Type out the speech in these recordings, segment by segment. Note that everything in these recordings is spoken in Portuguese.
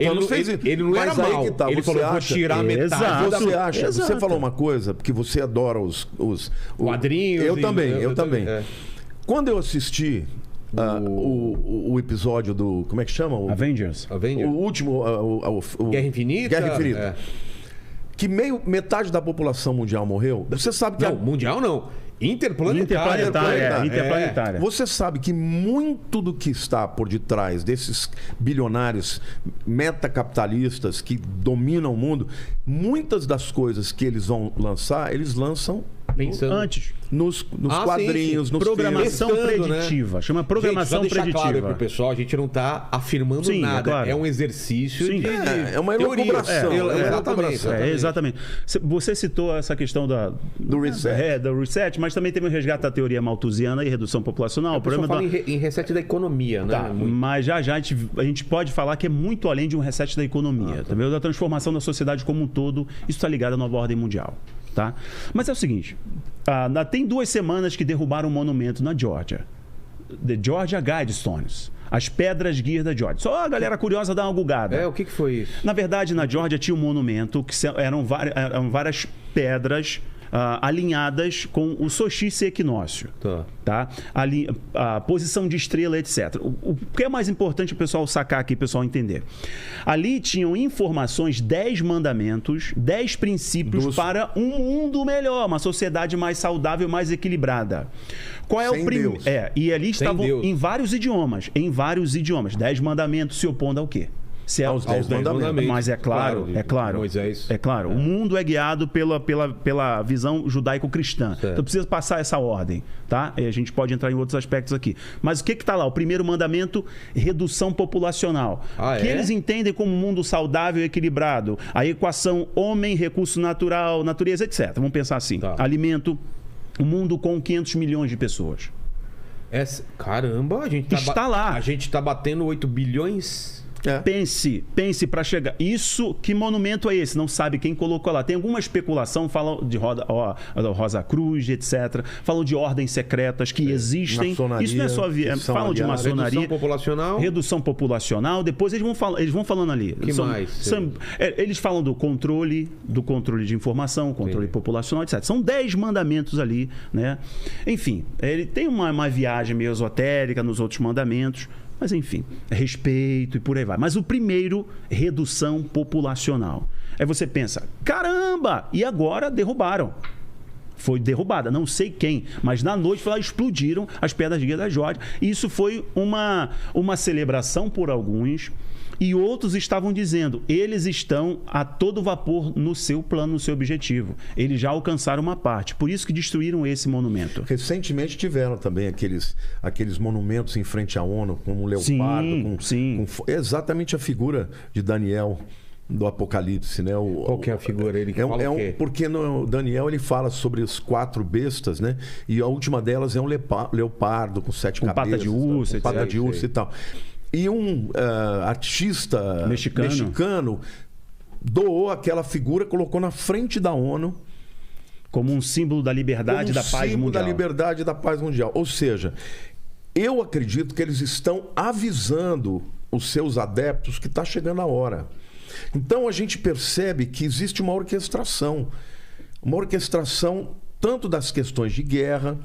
Thanos fez isso. Ele não era mal. Ele falou, vou tirar metade. Você acha? Você falou uma coisa, porque você adora os quadrinhos. Eu também. Quando eu assisti o episódio do... Como é que chama? Avengers. O último... Guerra Infinita. Que metade da população mundial morreu. Você sabe que... Não, mundial não. Interplanetária. Você sabe que muito do que está por detrás desses bilionários metacapitalistas que dominam o mundo, muitas das coisas que eles vão lançar, eles lançam antes. Nos quadrinhos, nos programação filmes. preditiva. Né? Chama programação preditiva. Claro pro pessoal, a gente não está afirmando nada. Claro. É um exercício de é uma elucubração. Exatamente. Você citou essa questão do reset, mas também teve um resgate da teoria malthusiana e redução populacional. O problema fala em reset da economia, né? Mas já a gente pode falar que é muito além de um reset da economia. Da transformação da sociedade como um todo. Isso está ligado à nova ordem mundial. Tá? Mas é o seguinte, tem 2 semanas que derrubaram um monumento na Geórgia. The Georgia Guidestones. As pedras guias da Geórgia. Só a galera curiosa dá uma gulgada. O que foi isso? Na verdade, na Geórgia tinha um monumento que eram várias pedras alinhadas com o solstício equinócio. Tá? A posição de estrela, etc. O que é mais importante o pessoal sacar aqui, o pessoal entender? Ali tinham informações, 10 mandamentos, 10 princípios para um mundo melhor, uma sociedade mais saudável, mais equilibrada. Qual é o primeiro? E ali estavam em vários idiomas. 10 mandamentos se opondo ao quê? Aos 10 mandamentos. Mas é claro. Moisés. É claro. O mundo é guiado pela visão judaico-cristã. Então precisa passar essa ordem, tá? E a gente pode entrar em outros aspectos aqui. Mas o que está lá? O primeiro mandamento, redução populacional. Que eles entendem como um mundo saudável e equilibrado. A equação homem, recurso natural, natureza, etc. Vamos pensar assim. Alimento, um mundo com 500 milhões de pessoas. Caramba, a gente está lá. A gente está batendo 8 bilhões... Pense para chegar. Isso, que monumento é esse? Não sabe quem colocou lá. Tem alguma especulação, falam de Rosa Cruz, etc. Falam de ordens secretas que existem. Isso não é só falam de maçonaria. Redução populacional. Depois eles vão falando ali. Eles falam do controle de informação, controle populacional, etc. São 10 mandamentos ali, né? Enfim, ele tem uma viagem meio esotérica nos outros mandamentos. Mas, enfim, respeito e por aí vai. Mas o primeiro, redução populacional. Aí você pensa, caramba! E agora derrubaram. Foi derrubada, não sei quem. Mas na noite explodiram as pedras guias da Geórgia. E isso foi uma celebração por alguns. E outros estavam dizendo, eles estão a todo vapor no seu plano, no seu objetivo. Eles já alcançaram uma parte. Por isso que destruíram esse monumento. Recentemente tiveram também aqueles monumentos em frente à ONU, com um leopardo. Com exatamente a figura de Daniel do Apocalipse, né? Qual que é a figura? Ele que fala o quê? Porque no Daniel ele fala sobre os 4 bestas, né? E a última delas é um leopardo com 7 cabeças. Pata de urso e tal. E um artista mexicano doou aquela figura, colocou na frente da ONU como um símbolo da liberdade e da paz mundial. Símbolo da liberdade e da paz mundial. Ou seja, eu acredito que eles estão avisando os seus adeptos que está chegando a hora. Então a gente percebe que existe uma orquestração tanto das questões de guerra,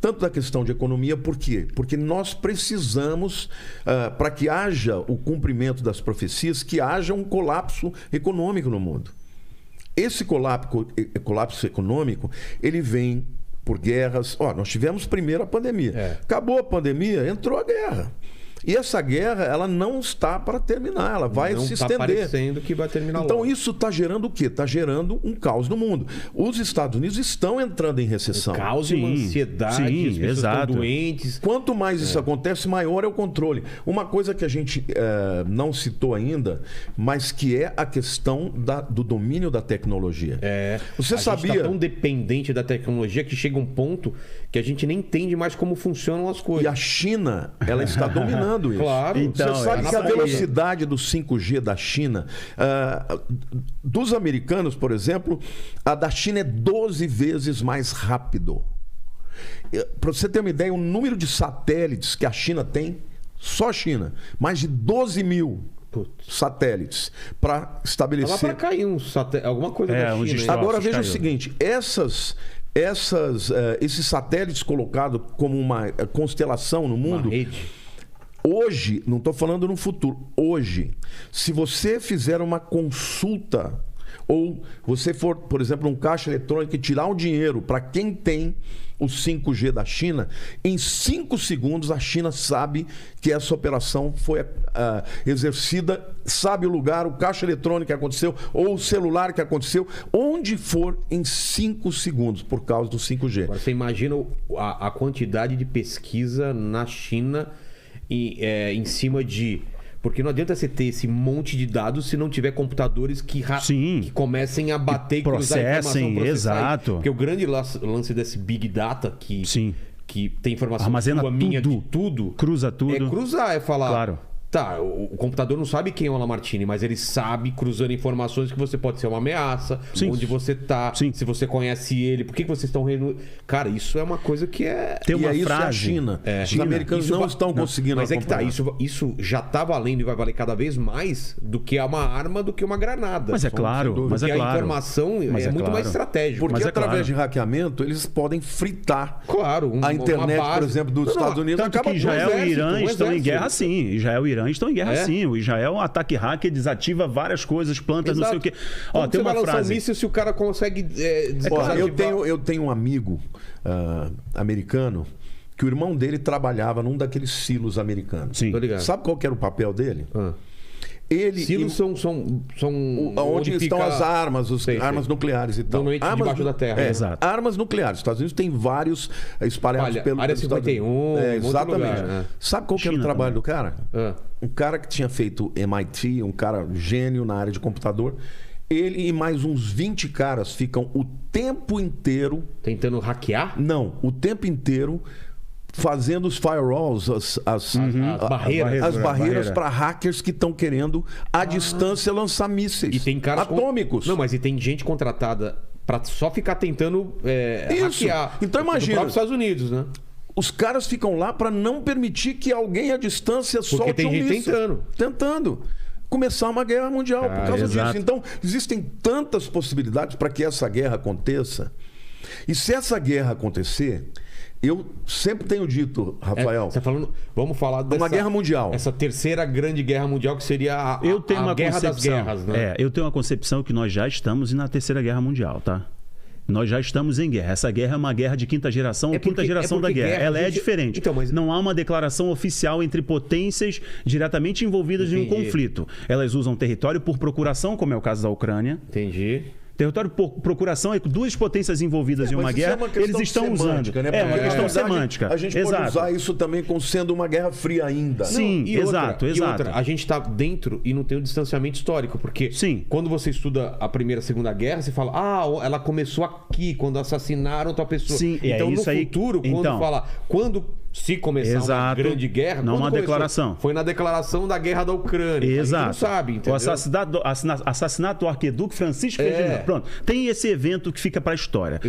tanto da questão de economia. Por quê? Porque nós precisamos, para que haja o cumprimento das profecias, que haja um colapso econômico no mundo. Esse colapso econômico, ele vem por guerras. Nós tivemos primeiro a pandemia. Acabou a pandemia, entrou a guerra. E essa guerra, ela não está para terminar, ela vai se estender. Não está parecendo que vai terminar Então logo. isso está gerando o quê? Está gerando um caos no mundo. Os Estados Unidos estão entrando em recessão. Caos e uma ansiedade, as pessoas estão doentes. Quanto mais isso acontece, maior é o controle. Uma coisa que a gente não citou ainda, mas que é a questão do domínio da tecnologia. Você sabia? A gente está tão dependente da tecnologia que chega um ponto que a gente nem entende mais como funcionam as coisas. E a China, ela está dominando isso. Claro. Então, você sabe que a velocidade do 5G da China, dos americanos, por exemplo, a da China é 12 vezes mais rápido. Para você ter uma ideia, o número de satélites que a China tem, só a China, mais de 12 mil satélites para estabelecer... Tava para cair alguma coisa da China. Agora veja o seguinte, esses satélites colocados como uma constelação no mundo... Uma rede. Hoje, não estou falando no futuro, hoje, se você fizer uma consulta ou você for, por exemplo, um caixa eletrônico e tirar um dinheiro para quem tem o 5G da China, em 5 segundos a China sabe que essa operação foi exercida, sabe o lugar, o caixa eletrônico que aconteceu ou o celular que aconteceu, onde for em 5 segundos por causa do 5G. Agora, você imagina a quantidade de pesquisa na China em cima de... Porque não adianta você ter esse monte de dados se não tiver computadores que comecem a bater e cruzar processem, exato. Porque o grande lance desse Big Data que tem informação armazena sua, minha, de tudo. Cruza tudo. É cruzar, é falar... Claro. Tá, o computador não sabe quem é o Lamartine, mas ele sabe, cruzando informações, que você pode ser uma ameaça, onde você tá, se você conhece ele, por que vocês estão reunindo... Cara, isso é uma coisa que é... Tem uma isso frase... é a China. Os americanos não estão conseguindo Mas acompanhar. é que tá, isso já tá valendo e vai valer cada vez mais do que uma arma, do que uma granada. Mas é claro, porque a informação é muito mais estratégica. Porque através de hackeamento, eles podem fritar a internet, por exemplo, dos Estados Unidos. Tanto que Israel e Irã estão em guerra sim. Israel e Irã estão em guerra sim. O Israel, um ataque hacker, desativa várias coisas, plantas, não sei o quê. Ó, tem uma frase... míssil se o cara consegue... Eu tenho um amigo americano que o irmão dele trabalhava num daqueles silos americanos. Sim. Sabe qual que era o papel dele? Silos são onde estão as armas, armas nucleares e tal. Armas debaixo da terra. Exato. Armas nucleares. Os Estados Unidos tem vários espalhados pelo Área 51, exatamente. Lugar, Sabe qual que era o trabalho do cara? Um cara que tinha feito MIT, um cara gênio na área de computador. Ele e mais uns 20 caras ficam o tempo inteiro... Tentando hackear? Não, o tempo inteiro... fazendo os firewalls, as barreiras para hackers que estão querendo à distância lançar mísseis e tem caras atômicos. Não, mas tem gente contratada para só ficar tentando hackear. Então imagina. Do próprio Estados Unidos, né? Os caras ficam lá para não permitir que alguém à distância solte um míssil. Tentando começar uma guerra mundial por causa disso. Então, existem tantas possibilidades para que essa guerra aconteça. E se essa guerra acontecer... Eu sempre tenho dito, Rafael... Você tá falando, vamos falar dessa... Uma guerra mundial. Essa terceira grande guerra mundial, que seria a guerra das guerras, né? Eu tenho uma concepção que nós já estamos na terceira guerra mundial, tá? Nós já estamos em guerra. Essa guerra é uma guerra de quinta geração ou quinta geração da guerra. Ela é diferente. Então, mas... Não há uma declaração oficial entre potências diretamente envolvidas em um conflito. Elas usam território por procuração, como é o caso da Ucrânia. Entendi. Território por procuração é que duas potências envolvidas em uma guerra, eles estão usando. Né? É uma questão semântica. A gente pode usar isso também como sendo uma guerra fria ainda. Sim, exato. E outra, a gente está dentro e não tem o distanciamento histórico, porque quando você estuda a Primeira e Segunda Guerra, você fala, ela começou aqui, quando assassinaram tal pessoa. Sim, então, no aí, futuro, se começar uma grande guerra... Não uma declaração. Foi na declaração da Guerra da Ucrânia. Exato. A gente não sabe, entendeu? O assassinato do arquiduque Francisco Ferdinando. Pronto. Tem esse evento que fica para a história.